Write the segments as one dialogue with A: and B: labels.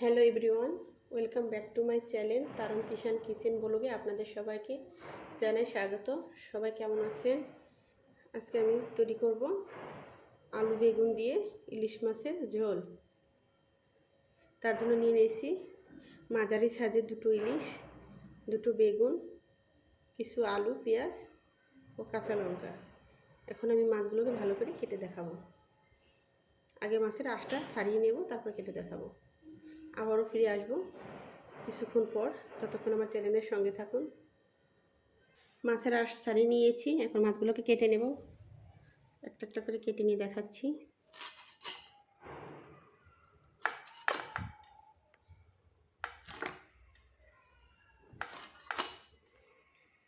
A: Hello everyone, welcome back to my channel Tarun Tishan kitchen ব্লগে আপনাদের সবাইকে জানাই স্বাগত। সবাই কেমন আছেন? আজকে আমি তৈরি করব আলু বেগুন দিয়ে ইলিশ মাছের ঝোল। তার জন্য নিয়ে নিয়েছি মাঝারি সাইজের দুটো ইলিশ, দুটো বেগুন, কিছু আলু, পেঁয়াজ ও কাঁচা লঙ্কা। এখন আমি মাছগুলোকে ভালো করে কেটে দেখাবো। আগে মাছের আঁশটা ছাড়িয়ে নেব, তারপর কেটে দেখাবো। আবারও ফিরে আসবো কিছুক্ষণ পর, ততক্ষণ আমার চ্যানেলের সঙ্গে থাকুন। মাছের আঁশ ছাড়িয়ে নিয়েছি, এখন মাছগুলোকে কেটে নেব। একটা একটা করে কেটে নিয়ে দেখাচ্ছি।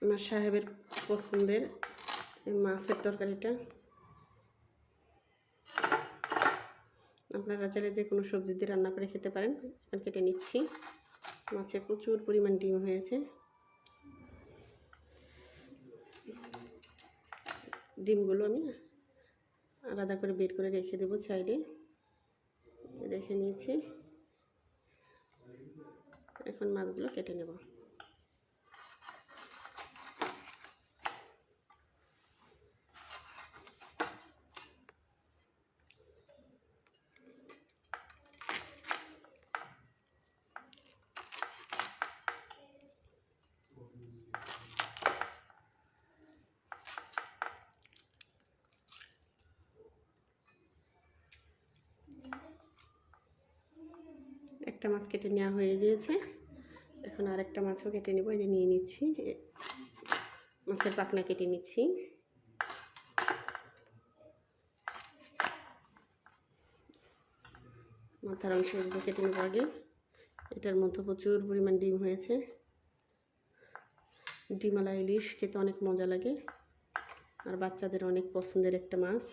A: আমার সাহেবের পছন্দের মাছের তরকারিটা। আপনারা চাইলে যে কোনো সবজি দিয়ে রান্না করে খেতে পারেন। এখন কেটে নিচ্ছি। মাছে প্রচুর পরিমাণ ডিম হয়েছে। ডিমগুলো আমি আলাদা করে বের করে রেখে দেবো সাইডে। রেখে নিয়েছি। এখন মাছগুলো কেটে নেব। একটা মাছ কেটে নেওয়া হয়ে গিয়েছে। এখন আরেকটা মাছও কেটে নেব। এই যে নিয়ে নিচ্ছি, মাছের পাখনা কেটে নিচ্ছি। মাথার অংশগুলো কেটে নেব আগে। এটার মধ্যে প্রচুর পরিমাণ ডিম হয়েছে। ডিমওয়ালা ইলিশ খেতে অনেক মজা লাগে, আর বাচ্চাদের অনেক পছন্দের একটা মাছ।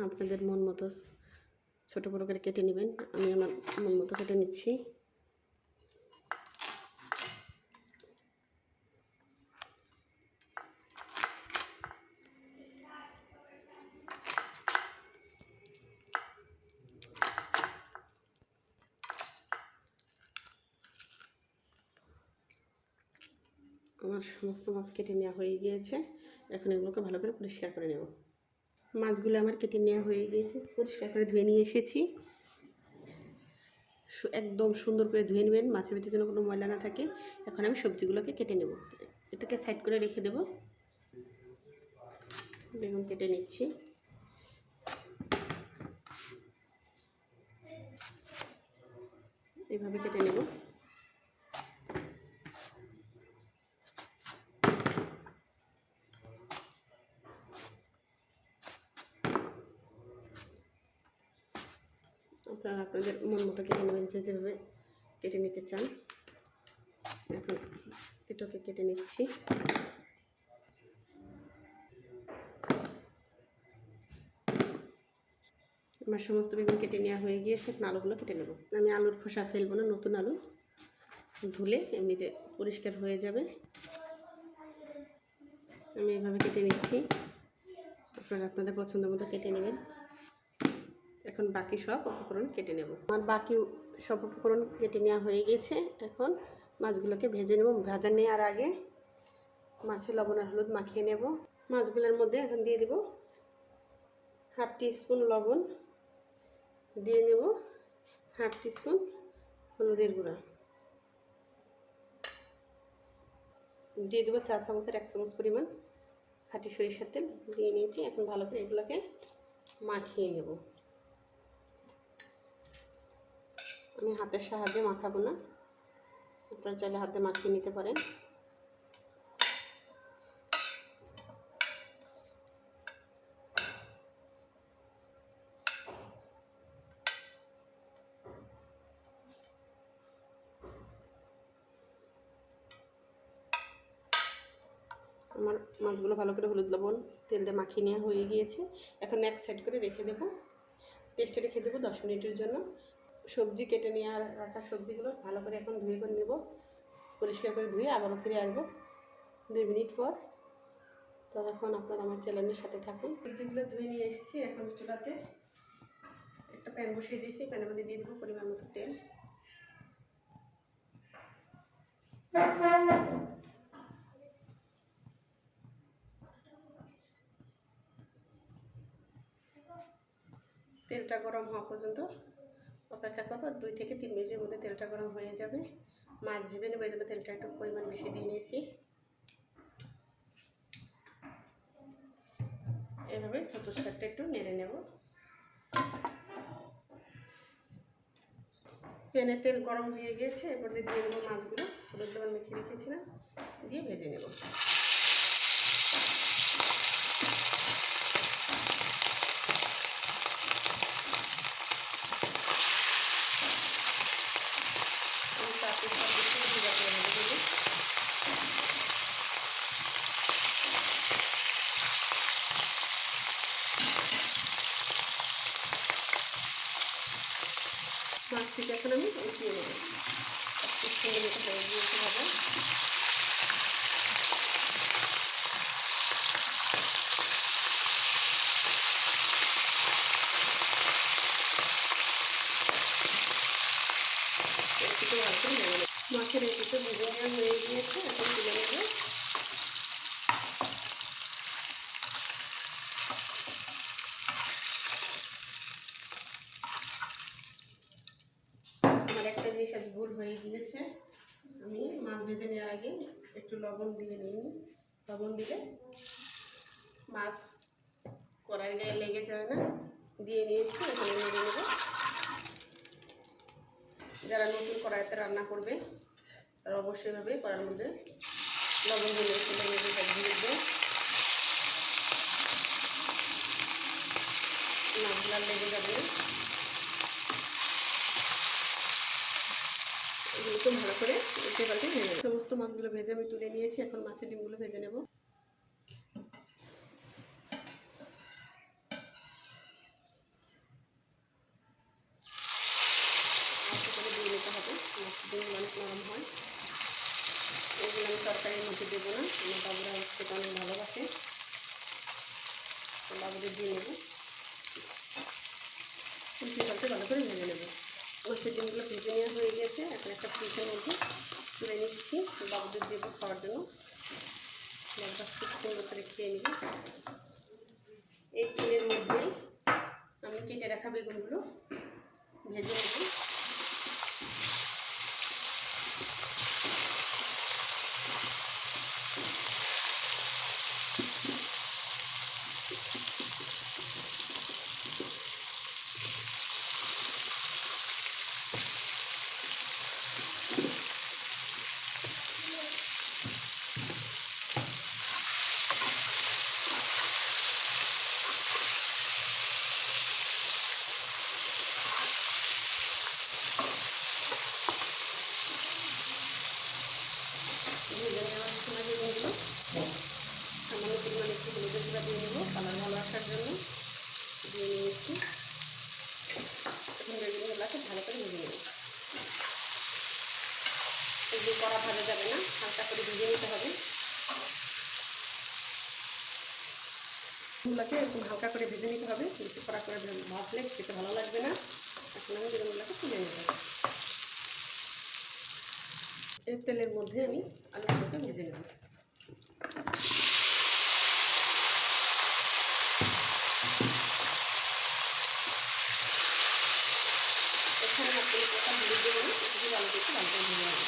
A: আপনাদের মন মতো ছোটো বড়ো করে কেটে নেবেন। আমি আমার মন মতো কেটে নিচ্ছি। আমার সমস্ত মাছ কেটে নেওয়া হয়ে গিয়েছে। এখন এগুলোকে ভালো করে পরিষ্কার করে নেব। মাছগুলো আমার কেটে নেওয়া হয়ে গিয়েছে, পরিষ্কার করে ধুয়ে নিয়ে এসেছি। একদম সুন্দর করে ধুয়ে নেবেন, মাছের ভিতরে যেন কোনো ময়লা না থাকে। এখন আমি সবজিগুলোকে কেটে নেব। এটাকে সাইড করে রেখে দেব। বেগুন কেটে নিচ্ছি। এইভাবে কেটে নেব। আপনারা আপনাদের মন মতো কেটে নেবেন, যেভাবে কেটে নিতে চান। এখন এটাকে কেটে নিচ্ছি। আমার সমস্ত বেগুন কেটে নেওয়া হয়ে গিয়েছে। এখন আলুগুলো কেটে নেব। আমি আলুর খোসা ফেলবো না, নতুন আলু ধুলে এমনিতে পরিষ্কার হয়ে যাবে। আমি এভাবে কেটে নিচ্ছি। আপনারা আপনাদের পছন্দ মতো কেটে নেবেন। এখন বাকি সব উপকরণ কেটে নেব। আমার বাকি সব উপকরণ কেটে নেওয়া হয়ে গেছে। এখন মাছগুলোকে ভেজে নেব। ভাজা নেওয়ার আগে মাছে লবণ আর হলুদ মাখিয়ে নেব। মাছগুলোর মধ্যে এখন দিয়ে দেব হাফ টিস্পুন লবণ, দিয়ে নেব হাফ টিস্পুন হলুদের গুঁড়া, দিয়ে দেবো 4 চামচের 1 চামচ পরিমাণ খাঁটি সরিষার তেল দিয়ে নিয়েছি। এখন ভালো করে এগুলোকে মাখিয়ে নেব। আমি হাতের সাহায্যে মাখাবো না, আপনারা চাইলে হাতে মাখিয়ে নিতে পারেন। আমার মাছগুলো ভালো করে হলুদ লবণ তেল দিয়ে মাখিয়ে নেওয়া হয়ে গিয়েছে। এখন এক সাইড করে রেখে দেবো, টেস্টে রেখে দেবো 10 মিনিটের জন্য। সবজি কেটে নিয়ে রাখা সবজিগুলো ভালো করে এখন ধুয়ে করে নেব। পরিষ্কার করে ধুয়ে আবারও ফিরে আসবো 2 মিনিট পর। ততক্ষণ আপনারা আমার চ্যানেলের সাথে থাকুন। সবজিগুলো ধুয়ে নিয়ে এসেছি। এখন চুলাতে একটা প্যান বসিয়ে দিয়েছি। প্যানের মধ্যে দিয়ে দেবো পরিমাণ মতো তেল। তেলটা গরম হওয়া পর্যন্ত অপেক্ষা করবো। 2 থেকে 3 মিনিটের মধ্যে তেলটা গরম হয়ে যাবে। মাছ ভেজে নেবো, এই জন্য তেলটা একটু পরিমাণ বেশি দিয়ে নিয়েছি। এভাবে চতুর্সাইডটা একটু নেড়ে নেব। প্যানে তেল গরম হয়ে গিয়েছে। এরপর দিয়ে নেবো মাছগুলো, হলুদ লবণ মেখে রেখেছিলাম, দিয়ে ভেজে নেব। মাছটিকে এখন আমি উঠিয়ে নেব। সুন্দর মতো হয়ে গিয়েছে ভাজা। একটু ভালো করে ভেজে নেব। মাছের একটু ভেজে নেওয়া হয়ে গিয়েছে, এখন তুলে নেব। আমার একটা জিনিস আজ ভুল হয়ে গিয়েছে। আমি মাছ ভেজে নেওয়ার আগে একটু লবণ দিয়ে নিই। লবণ দিলে মাছ কড়াই গায়ে লেগে যায় না। দিয়ে নিয়েছি, এখানে নেড়ে নেব। যারা নতুন কড়াইতে রান্না করবে তারা অবশ্যই ভাবে কড়াইয়ের মধ্যে লবণ দিয়ে ফেলে নেবে, সবজি দেবে। মাছগুলো লেগে যাবে। এগুলো তো ভালো করে উল্টে পাল্টে ভেজে নেব। সমস্ত মাছগুলো ভেজে আমি তুলে নিয়েছি। এখন মাছের ডিমগুলো ভেজে নেব। দিয়ে নিতে হবে, মাছের ডিমগুলো অনেক নরম হয়। এগুলো আমি তরকারির মধ্যে দেবো না, আমার বাবুরা খেতে অনেক ভালোবাসে। বাবুদের দিয়ে নেব, উল্টে পাল্টে ভালো করে ভেজে নেব। মাছের ডিমগুলো ভেজে নেওয়া হয়ে গেছে। এখন একটা প্লেটের মধ্যে তুলে নিচ্ছি, বাবুদের দেবো খাওয়ার জন্য। বাবুরা খুব সুন্দর করে খেয়ে নেবে। এই তেলের মধ্যেই আমি কেটে রাখা বেগুনগুলো ভেজে নেব। ভেজে নেওয়ার সময় বেগুনগুলো সামান্য পরিমাণে একটু হলুদের গুঁড়া দিয়ে নেব, কালার ভালো আসার জন্য দিয়ে নিয়েছি। এখন বেগুনগুলোকে ভালো করে ভেজে নেব। এগুলো কড়া ভাজা যাবে না, হালকা করে ভেজে নিতে হবে। বেগুনগুলোকে একটু হালকা করে ভেজে নিতে হবে, বেশি কড়া করে ভাজলে খেতে ভালো লাগবে না। এখন আমি বেগুনগুলোকে তুলে নেব। এই তেলের মধ্যে আমি আলুগুলোকে ভেজে নেব। এখানে আপনি কোথা হলুদ দেবেন, একটু আলু দিতে ভালো করে ভেজে নেব।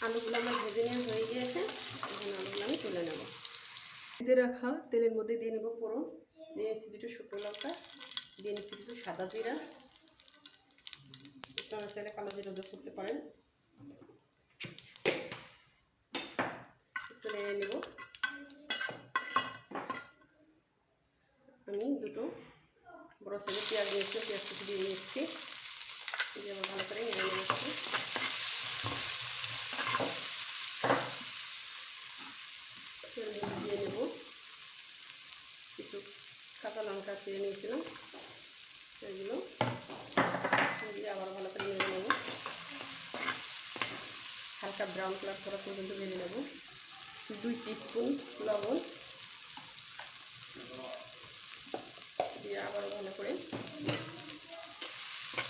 A: আলুগুলো আমার ভেজে নেওয়া হয়ে গিয়েছে। এখন আলুগুলো আমি তুলে নেব। ভেজে রাখা তেলের মধ্যে দিয়ে নেব ফোড়ন। দিয়ে নিচ্ছি দুটো শুকনো লঙ্কা, দিয়ে নিচ্ছি কিছু সাদা জিরা। আপনারা চাইলে কালো জিরা যোগ করতে পারেন। একটু নেড়ে নেব। আমি দুটো বড় সাইজের পেঁয়াজ নিয়েছি, পেঁয়াজ কুচি দিয়ে নিচ্ছি। দিয়ে আবার ভালো করে নেড়ে নিচ্ছি। দিয়ে নেব কিছু কাঁচা লঙ্কা চিড়ে নিয়েছিলাম, এগুলো হালকা ব্রাউন কালার করা পর্যন্ত ভেজে নেব। 2 টিস্পুন লবণ দিয়ে আবারও ভালো করে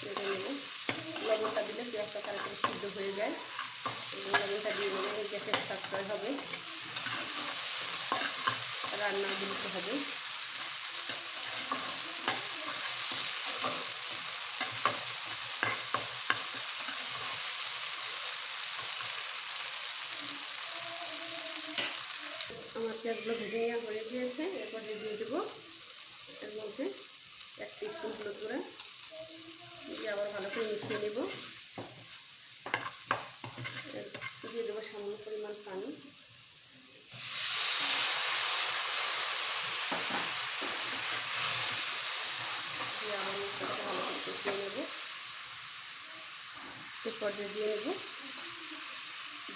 A: ভেজে নেব। লবণটা দিলে পেঁয়াজটা তাড়াতাড়ি সিদ্ধ হয়ে যায় এবং লবণটা দিয়ে নেবে গ্যাসের সাশ্রয় হবে, রান্না দিতে হবে। আমার পেঁয়াজগুলো ভেজে নেওয়া হয়ে গিয়েছে। এরপর দিয়ে দেবো এর মধ্যে 1 টিস্পুন হলুদ গুঁড়া দিয়ে আবার ভালো করে মিশিয়ে নেব। দিয়ে দেবো সামান্য পরিমাণ পানি। দিয়ে আবার মশলাটা ভালো করে কষিয়ে নেব। এরপর দিয়ে নেব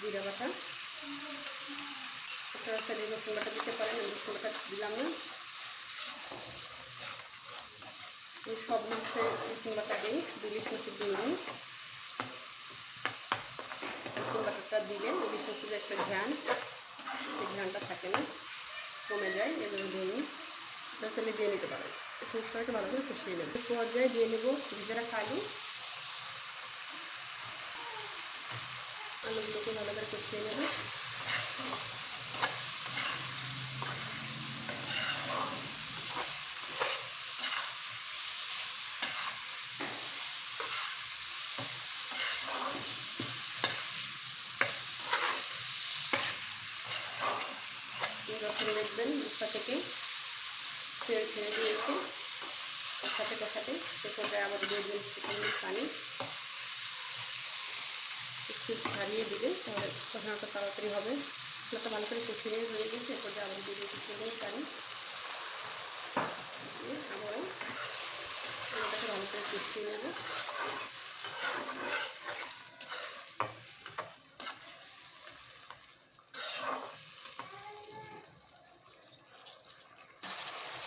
A: জিরা বাটা। আপনারা চাইলে রসুন বাটা দিতে পারেন, আমি রসুন বাটা দিলাম না। সব মাছে রসুন বাটা দিই, ইলিশ মাছের দিইনি। রসুন বাটাটা দিলে ইলিশ মাছের একটা ঘ্রাণ, সেই ঘ্রাণটা থাকে না, কমে যায়, এগুলো দিইনি। আপনারা চাইলে দিয়ে নিতে পারেন। মশলাটা ভালো করে কষিয়ে নেব। পর্যায়ে দিয়ে নেব ভেজে রাখা আলুগুলোকে ভালো করে কষিয়ে নেব। যখন দেখবেন মশলা থেকে তেল ছেড়ে দিয়েছে কষাতে সে পর্যায়ে আবার দিয়ে দিন পানি। একটু ছাড়িয়ে দিলে তাহলে কষানোটা তাড়াতাড়ি হবে। মশলাটা ভালো করে কষিয়ে হয়ে গেছে। এ পর্যায়ে আবার দিয়ে দিয়েছি পানি। আবারও এটাকে ভালো করে কষিয়ে নেব।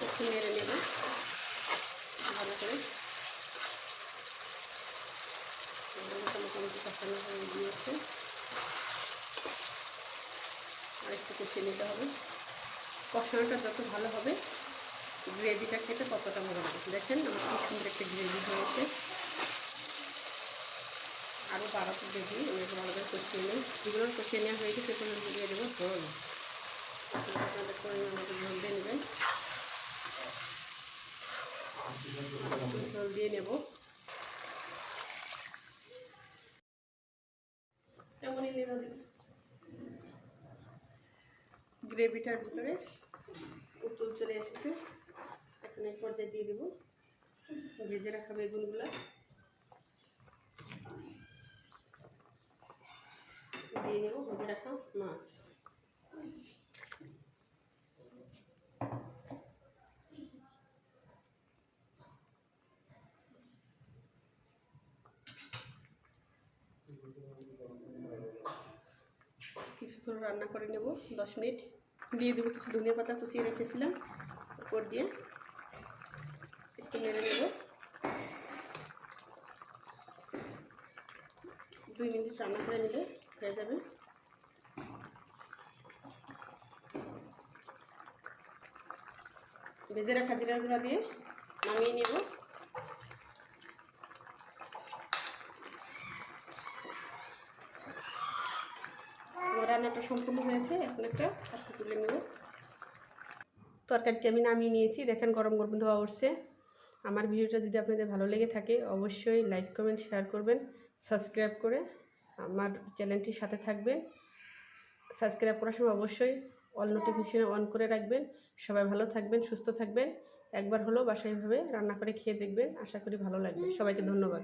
A: একটু নেড়ে নেব ভালো করে। মোটামুটি কষানো হয়ে গিয়েছে, আর একটু কষিয়ে নিতে হবে। কষানোটা যত ভালো হবে গ্রেভিটা খেতে ততটা ভালো হবে। দেখেন আমার খুব সুন্দর একটা গ্রেভি হয়েছে। আরও বাড়াতে দেখি আমি একটু ভালো করে কষিয়ে নিই। যেগুলো কষিয়ে নেওয়া হয়ে গেছে সেগুলো দিয়ে দেবো ঝোল। আপনাদের পরিমাণ মতো ঝোল দিয়ে নেবেন। ঝোল দিয়ে নেব। কেমনই নেড়ে দেবেন। গ্রেভিটার ভিতরে উতল চলে এসেছে। এখন এই পর্যায়ে দিয়ে দেবো ভেজে রাখা বেগুনগুলো। দিয়ে নেব ভেজে রাখা মাছ। কিছুক্ষণ রান্না করে নেব 10 মিনিট। দিয়ে দেবো কিছু ধনিয়া পাতা কুচিয়ে রেখেছিলাম উপর দিয়ে, একটু নেড়ে নেব। 2 মিনিট রান্না করে নিলে হয়ে যাবে। ভেজে রাখা জিরার গুঁড়া দিয়ে নামিয়ে নেব। রান্নাটা সম্পূর্ণ হয়েছে। এখন একটা পাত্র তুলে নেব। তরকারিটি আমি নামিয়ে নিয়েছি। দেখেন গরম গরম ধোয়া উঠছে। আমার ভিডিওটা যদি আপনাদের ভালো লেগে থাকে অবশ্যই লাইক কমেন্ট শেয়ার করবেন, সাবস্ক্রাইব করে আমার চ্যানেলটির সাথে থাকবেন। সাবস্ক্রাইব করার সময় অবশ্যই অল নোটিফিকেশন অন করে রাখবেন। সবাই ভালো থাকবেন, সুস্থ থাকবেন। একবার হলেও বাসায় এভাবে রান্না করে খেয়ে দেখবেন, আশা করি ভালো লাগবে। সবাইকে ধন্যবাদ।